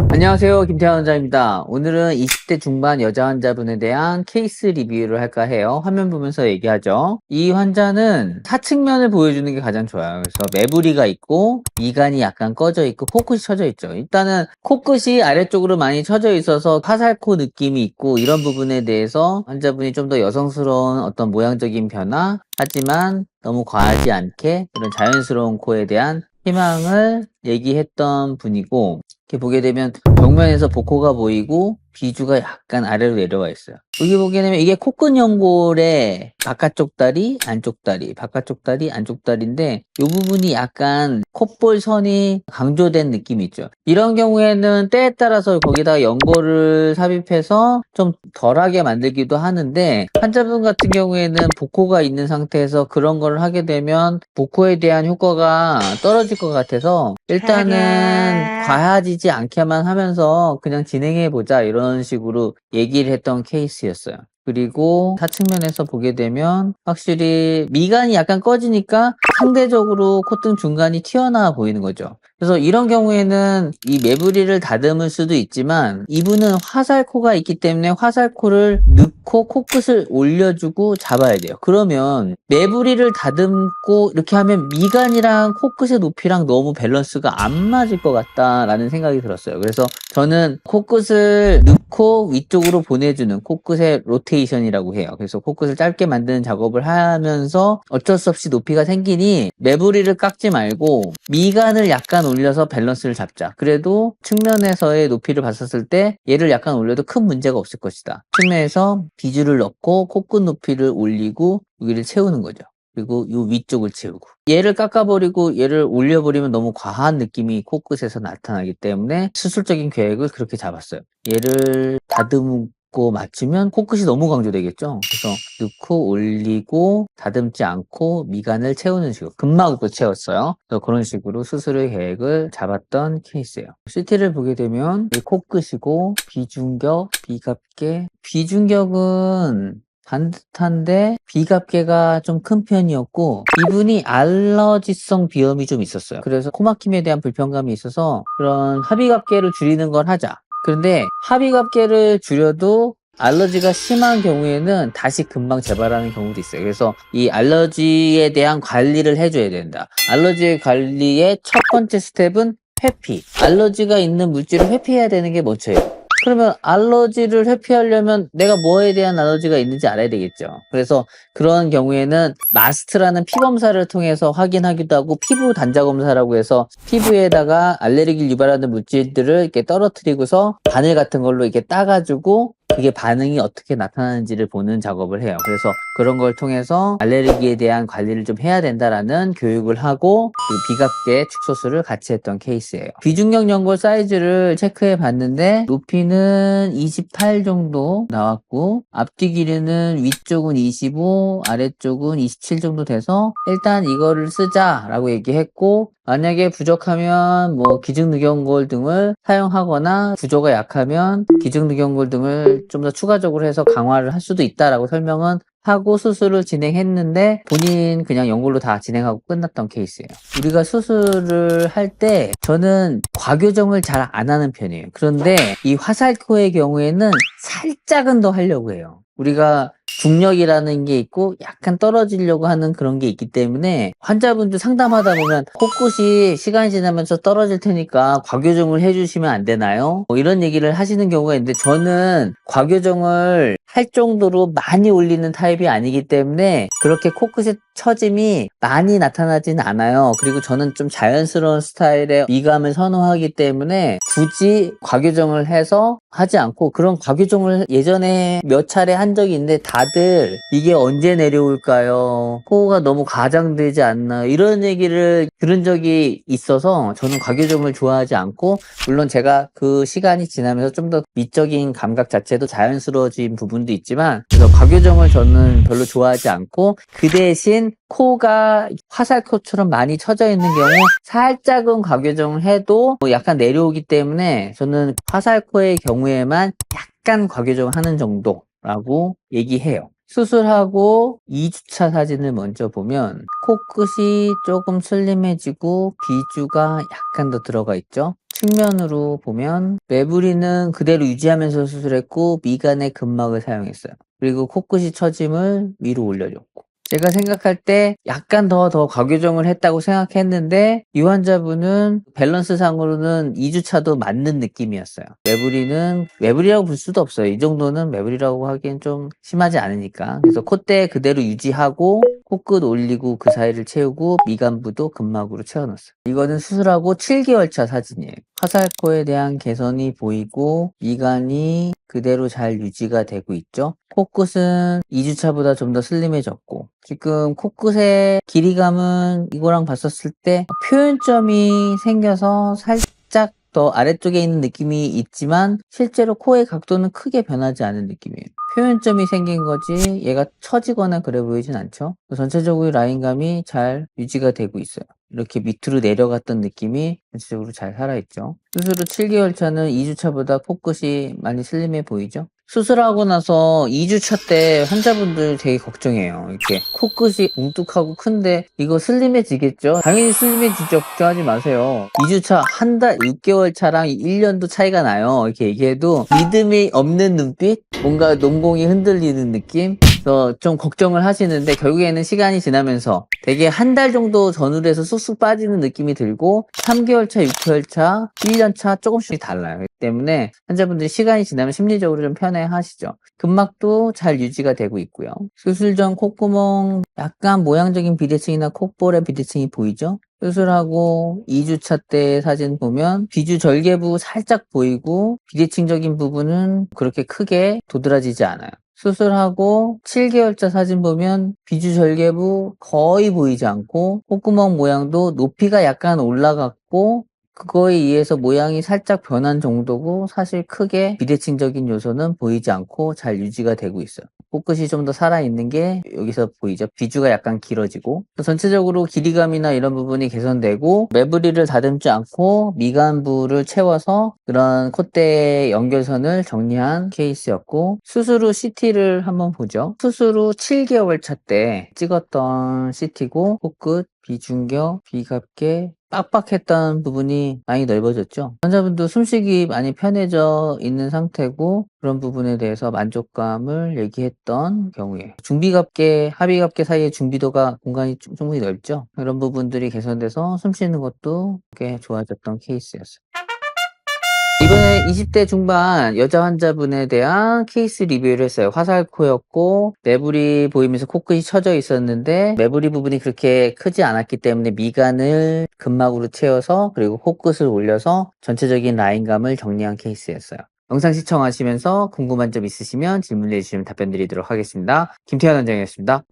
안녕하세요. 김태환 원장입니다. 오늘은 20대 중반 여자 환자분에 대한 케이스 리뷰를 할까 해요. 화면 보면서 얘기하죠. 이 환자는 하측면을 보여주는 게 가장 좋아요. 그래서 매부리가 있고 미간이 약간 꺼져 있고 코끝이 처져 있죠. 일단은 코끝이 아래쪽으로 많이 처져 있어서 화살코 느낌이 있고 이런 부분에 대해서 환자분이 좀 더 여성스러운 어떤 모양적인 변화, 하지만 너무 과하지 않게 이런 자연스러운 코에 대한 희망을 얘기했던 분이고, 이렇게 보게 되면 정면에서 복코가 보이고 비주가 약간 아래로 내려와 있어요. 여기 보게 되면 이게 코끝 연골의 바깥쪽 다리, 안쪽 다리, 바깥쪽 다리, 안쪽 다리인데 이 부분이 약간 콧볼 선이 강조된 느낌이 있죠. 이런 경우에는 때에 따라서 거기다가 연골을 삽입해서 좀 덜하게 만들기도 하는데, 환자분 같은 경우에는 복코가 있는 상태에서 그런 걸 하게 되면 복코에 대한 효과가 떨어질 것 같아서 일단은 과하지지 않게만 하면서 그냥 진행해보자 이런 식으로 얘기를 했던 케이스였어요. 그리고 하측면에서 보게 되면 확실히 미간이 약간 꺼지니까 상대적으로 콧등 중간이 튀어나와 보이는 거죠. 그래서 이런 경우에는 이 매부리를 다듬을 수도 있지만 이분은 화살코가 있기 때문에 화살코를 넣고 코끝을 올려주고 잡아야 돼요. 그러면 매부리를 다듬고 이렇게 하면 미간이랑 코끝의 높이랑 너무 밸런스가 안 맞을 것 같다라는 생각이 들었어요. 그래서 저는 코끝을 넣고 위쪽으로 보내주는 코끝의 로테이션이라고 해요. 그래서 코끝을 짧게 만드는 작업을 하면서 어쩔 수 없이 높이가 생기니 매부리를 깎지 말고 미간을 약간 올려서 밸런스를 잡자. 그래도 측면에서의 높이를 봤었을 때 얘를 약간 올려도 큰 문제가 없을 것이다. 측면에서 비주를 넣고 코끝 높이를 올리고 여기를 채우는 거죠. 그리고 이 위쪽을 채우고, 얘를 깎아버리고 얘를 올려버리면 너무 과한 느낌이 코끝에서 나타나기 때문에 수술적인 계획을 그렇게 잡았어요. 얘를 다듬고 맞추면 코끝이 너무 강조되겠죠. 그래서 넣고 올리고 다듬지 않고 미간을 채우는 식으로 근막으로 채웠어요. 그래서 그런 식으로 수술의 계획을 잡았던 케이스예요. CT를 보게 되면 이 코끝이고 비중격, 비갑계, 비중격은 반듯한데 비갑계가 좀 큰 편이었고, 이분이 알러지성 비염이 좀 있었어요. 그래서 코막힘에 대한 불편감이 있어서 그런 합의갑계를 줄이는 걸 하자. 그런데 합의갑계를 줄여도 알러지가 심한 경우에는 다시 금방 재발하는 경우도 있어요. 그래서 이 알러지에 대한 관리를 해줘야 된다. 알러지 관리의 첫 번째 스텝은 회피. 알러지가 있는 물질을 회피해야 되는 게 먼저예요. 그러면 알러지를 회피하려면 내가 뭐에 대한 알러지가 있는지 알아야 되겠죠. 그래서 그런 경우에는 마스트라는 피검사를 통해서 확인하기도 하고, 피부 단자 검사라고 해서 피부에다가 알레르기를 유발하는 물질들을 이렇게 떨어뜨리고서 바늘 같은 걸로 이렇게 따가지고 그게 반응이 어떻게 나타나는지를 보는 작업을 해요. 그래서 그런 걸 통해서 알레르기에 대한 관리를 좀 해야 된다라는 교육을 하고, 그 비갑계 축소술을 같이 했던 케이스예요. 비중격 연골 사이즈를 체크해 봤는데 높이는 28 정도 나왔고, 앞뒤 길이는 위쪽은 25, 아래쪽은 27 정도 돼서 일단 이거를 쓰자라고 얘기했고, 만약에 부족하면 뭐 기증늑연골 등을 사용하거나 구조가 약하면 기증늑연골 등을 좀 더 추가적으로 해서 강화를 할 수도 있다라고 설명은 하고 수술을 진행했는데, 본인 그냥 연골로 다 진행하고 끝났던 케이스예요. 우리가 수술을 할 때 저는 과교정을 잘 안 하는 편이에요. 그런데 이 화살코의 경우에는 살짝은 더 하려고 해요. 우리가 중력이라는 게 있고 약간 떨어지려고 하는 그런 게 있기 때문에, 환자분들 상담하다 보면 코끝이 시간이 지나면서 떨어질 테니까 과교정을 해주시면 안 되나요? 뭐 이런 얘기를 하시는 경우가 있는데, 저는 과교정을 할 정도로 많이 올리는 타입이 아니기 때문에 그렇게 코끝의 처짐이 많이 나타나진 않아요. 그리고 저는 좀 자연스러운 스타일의 미감을 선호하기 때문에 굳이 과교정을 해서 하지 않고, 그런 과교정을 예전에 몇 차례 한 적이 있는데 다들 이게 언제 내려올까요? 코가 너무 과장되지 않나, 이런 얘기를 들은 적이 있어서 저는 과교정을 좋아하지 않고, 물론 제가 그 시간이 지나면서 좀 더 미적인 감각 자체도 자연스러워진 부분도 있지만, 그래서 과교정을 저는 별로 좋아하지 않고, 그 대신 코가 화살코처럼 많이 처져 있는 경우 살짝은 과교정을 해도 약간 내려오기 때문에 저는 화살코의 경우에만 약간 과교정을 하는 정도라고 얘기해요. 수술하고 2주차 사진을 먼저 보면 코끝이 조금 슬림해지고 비주가 약간 더 들어가 있죠. 측면으로 보면 매부리는 그대로 유지하면서 수술했고 미간에 근막을 사용했어요. 그리고 코끝이 처짐을 위로 올려줬고, 제가 생각할 때 약간 더 과교정을 했다고 생각했는데 이 환자분은 밸런스 상으로는 2주차도 맞는 느낌이었어요. 매부리라고 볼 수도 없어요. 이 정도는 매부리라고 하기엔 좀 심하지 않으니까. 그래서 콧대 그대로 유지하고 코끝 올리고 그 사이를 채우고 미간부도 근막으로 채워놨어요. 이거는 수술하고 7개월 차 사진이에요. 화살코에 대한 개선이 보이고 미간이 그대로 잘 유지가 되고 있죠. 코끝은 2주차보다 좀 더 슬림해졌고, 지금 코끝의 길이감은 이거랑 봤었을 때 표현점이 생겨서 살짝 더 아래쪽에 있는 느낌이 있지만 실제로 코의 각도는 크게 변하지 않은 느낌이에요. 표현점이 생긴 거지 얘가 처지거나 그래 보이진 않죠. 전체적으로 라인감이 잘 유지가 되고 있어요. 이렇게 밑으로 내려갔던 느낌이 전체적으로 잘 살아있죠. 수술 후 7개월 차는 2주차보다 코끝이 많이 슬림해 보이죠. 수술하고 나서 2주차 때 환자분들 되게 걱정해요. 이렇게 코끝이 뭉툭하고 큰데 이거 슬림해지겠죠? 당연히 슬림해지죠. 걱정하지 마세요. 2주차 한 달, 6개월 차랑 1년도 차이가 나요. 이렇게 얘기해도 믿음이 없는 눈빛? 뭔가 농공이 흔들리는 느낌? 그래서 좀 걱정을 하시는데 결국에는 시간이 지나면서 되게 한 달 정도 전후로 해서 쑥쑥 빠지는 느낌이 들고 3개월 차, 6개월 차, 1년 차 조금씩 달라요. 그렇기 때문에 환자분들이 시간이 지나면 심리적으로 좀 편해하시죠. 근막도 잘 유지가 되고 있고요. 수술 전 콧구멍 약간 모양적인 비대칭이나 콧볼의 비대칭이 보이죠? 수술하고 2주차 때 사진 보면 비주 절개부 살짝 보이고 비대칭적인 부분은 그렇게 크게 도드라지지 않아요. 수술하고 7개월차 사진 보면 비주 절개부 거의 보이지 않고 콧구멍 모양도 높이가 약간 올라갔고 그거에 의해서 모양이 살짝 변한 정도고 사실 크게 비대칭적인 요소는 보이지 않고 잘 유지가 되고 있어요. 코끝이 좀 더 살아있는 게 여기서 보이죠. 비주가 약간 길어지고 전체적으로 길이감이나 이런 부분이 개선되고 매부리를 다듬지 않고 미간부를 채워서 그런 콧대 연결선을 정리한 케이스였고, 수술 후 CT를 한번 보죠. 수술 후 7개월 차 때 찍었던 CT고 코끝, 비중격, 비갑계, 빡빡했던 부분이 많이 넓어졌죠. 환자분도 숨쉬기 많이 편해져 있는 상태고 그런 부분에 대해서 만족감을 얘기했던 경우에 중비갑계, 하비갑계 사이의 중비도가 공간이 충분히 넓죠. 이런 부분들이 개선돼서 숨쉬는 것도 꽤 좋아졌던 케이스였어요. 이번에 20대 중반 여자 환자분에 대한 케이스 리뷰를 했어요. 화살코였고 매부리 보이면서 코끝이 처져 있었는데 매부리 부분이 그렇게 크지 않았기 때문에 미간을 근막으로 채워서 그리고 코끝을 올려서 전체적인 라인감을 정리한 케이스였어요. 영상 시청하시면서 궁금한 점 있으시면 질문해 주시면 답변 드리도록 하겠습니다. 김태현 원장이었습니다.